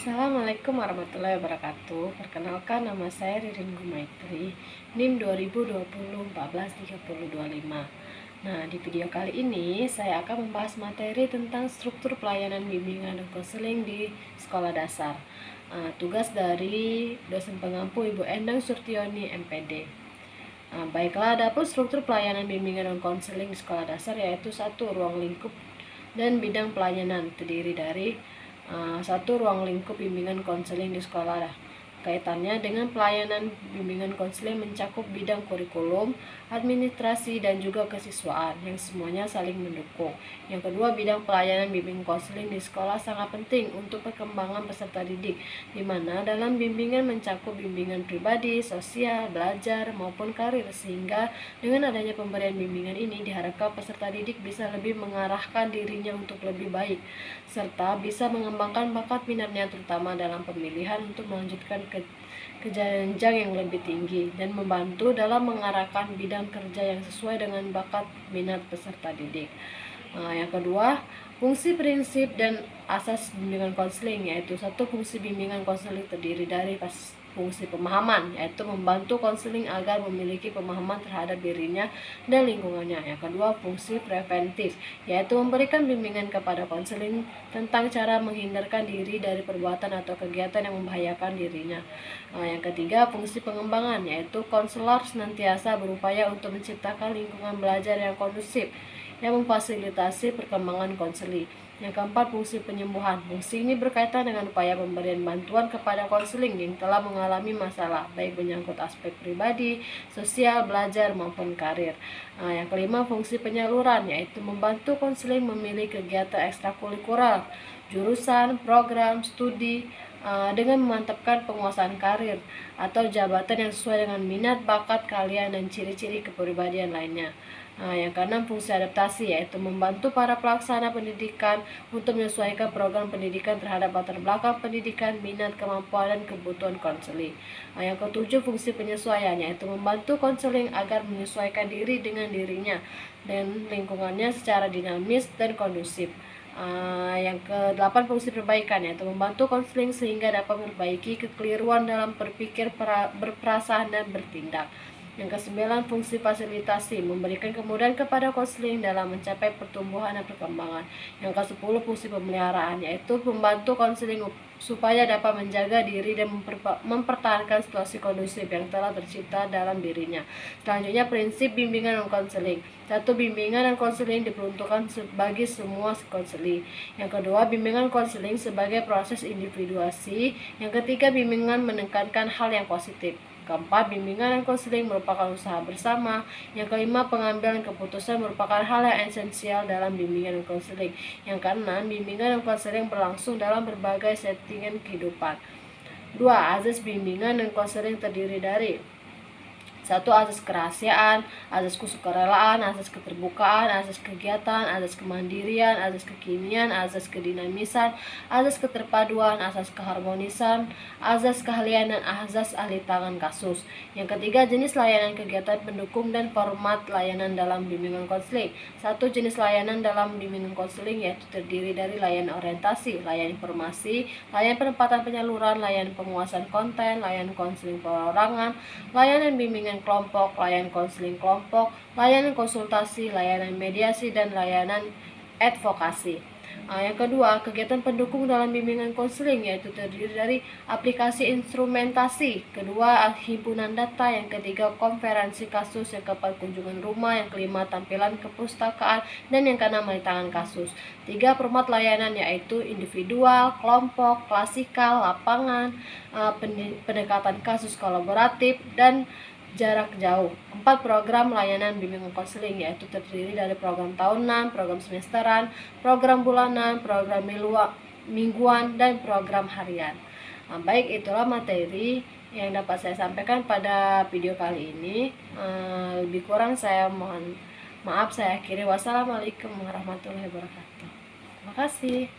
Assalamualaikum warahmatullahi wabarakatuh. Perkenalkan, nama saya Ririn Gumaitri, NIM 2020-143025. Nah, di video kali ini saya akan membahas materi tentang struktur pelayanan bimbingan dan konseling di sekolah dasar. Tugas dari dosen pengampu Ibu Endang Surtioni, MPD. Baiklah, adapun struktur pelayanan bimbingan dan konseling di sekolah dasar yaitu satu, ruang lingkup dan bidang pelayanan terdiri dari satu, ruang lingkup bimbingan konseling di sekolah. Kaitannya dengan pelayanan bimbingan konseling mencakup bidang kurikulum, administrasi, dan juga kesiswaan yang semuanya saling mendukung. Yang kedua, bidang pelayanan bimbingan konseling di sekolah sangat penting untuk perkembangan peserta didik, di mana dalam bimbingan mencakup bimbingan pribadi, sosial, belajar, maupun karir, sehingga dengan adanya pemberian bimbingan ini diharapkan peserta didik bisa lebih mengarahkan dirinya untuk lebih baik, serta bisa mengembangkan bakat minatnya terutama dalam pemilihan untuk melanjutkan ke jenjang yang lebih tinggi dan membantu dalam mengarahkan bidang kerja yang sesuai dengan bakat minat peserta didik. Yang kedua, fungsi, prinsip, dan asas bimbingan konseling yaitu satu, fungsi bimbingan konseling terdiri dari fungsi pemahaman, yaitu membantu konseling agar memiliki pemahaman terhadap dirinya dan lingkungannya. Yang kedua, fungsi preventif, yaitu memberikan bimbingan kepada konseling tentang cara menghindarkan diri dari perbuatan atau kegiatan yang membahayakan dirinya. Yang ketiga, fungsi pengembangan, yaitu konselor senantiasa berupaya untuk menciptakan lingkungan belajar yang kondusif yang memfasilitasi perkembangan konseli. Yang keempat, fungsi penyembuhan. Fungsi ini berkaitan dengan upaya pemberian bantuan kepada konseling yang telah mengalami masalah, baik menyangkut aspek pribadi, sosial, belajar, maupun karir. Yang kelima, fungsi penyaluran, yaitu membantu konseling memilih kegiatan ekstrakurikuler, jurusan, program, studi, dengan memantapkan penguasaan karir atau jabatan yang sesuai dengan minat, bakat kalian, dan ciri-ciri kepribadian lainnya. Yang keenam, fungsi adaptasi, yaitu membantu para pelaksana pendidikan untuk menyesuaikan program pendidikan terhadap latar belakang pendidikan, minat, kemampuan, dan kebutuhan konseling. Yang ketujuh, fungsi penyesuaian, yaitu membantu konseling agar menyesuaikan diri dengan dirinya dan lingkungannya secara dinamis dan kondusif. Yang ke-8, fungsi perbaikan, yaitu membantu konseling sehingga dapat memperbaiki kekeliruan dalam berpikir, berperasaan, dan bertindak. Yang ke-9, fungsi fasilitasi, memberikan kemudahan kepada konseling dalam mencapai pertumbuhan dan perkembangan. Yang ke-10, fungsi pemeliharaan, yaitu membantu konseling supaya dapat menjaga diri dan mempertahankan situasi kondusif yang telah tercipta dalam dirinya. Selanjutnya, prinsip bimbingan dan konseling. Satu, bimbingan dan konseling diperuntukkan bagi semua konseling. Yang kedua, bimbingan konseling sebagai proses individuasi. Yang ketiga, bimbingan menekankan hal yang positif. Keempat, bimbingan dan konseling merupakan usaha bersama. Yang kelima, pengambilan keputusan merupakan hal yang esensial dalam bimbingan dan konseling. Yang keenam, bimbingan dan konseling berlangsung dalam berbagai settingan kehidupan. Dua, azas bimbingan dan konseling terdiri dari satu, azas kerahasiaan, azas kesukarelaan, azas keterbukaan, azas kegiatan, azas kemandirian, azas kekinian, azas kedinamisan, azas keterpaduan, azas keharmonisan, azas keahlian, dan azas ahli tangan kasus. Yang ketiga, jenis layanan kegiatan pendukung dan format layanan dalam bimbingan konseling. Satu, jenis layanan dalam bimbingan konseling yaitu terdiri dari layanan orientasi, layanan informasi, layanan penempatan penyaluran, layanan penguasaan konten, layanan konseling perorangan, layanan bimbingan kelompok, layanan konseling kelompok, layanan konsultasi, layanan mediasi, dan layanan advokasi. Yang kedua, kegiatan pendukung dalam bimbingan konseling yaitu terdiri dari aplikasi instrumentasi, kedua himpunan data, yang ketiga konferensi kasus, yang keempat kunjungan rumah, yang kelima tampilan kepustakaan, dan yang keenam tangan kasus. Tiga, format layanan yaitu individual, kelompok, klasikal, lapangan, pendekatan kasus kolaboratif, dan jarak jauh. 4, program layanan bimbingan konseling yaitu terdiri dari program tahunan, program semesteran, program bulanan, program mingguan, dan program harian. Baik, itulah materi yang dapat saya sampaikan pada video kali ini. Lebih kurang saya mohon maaf, saya akhiri. Wassalamualaikum warahmatullahi wabarakatuh. Terima kasih.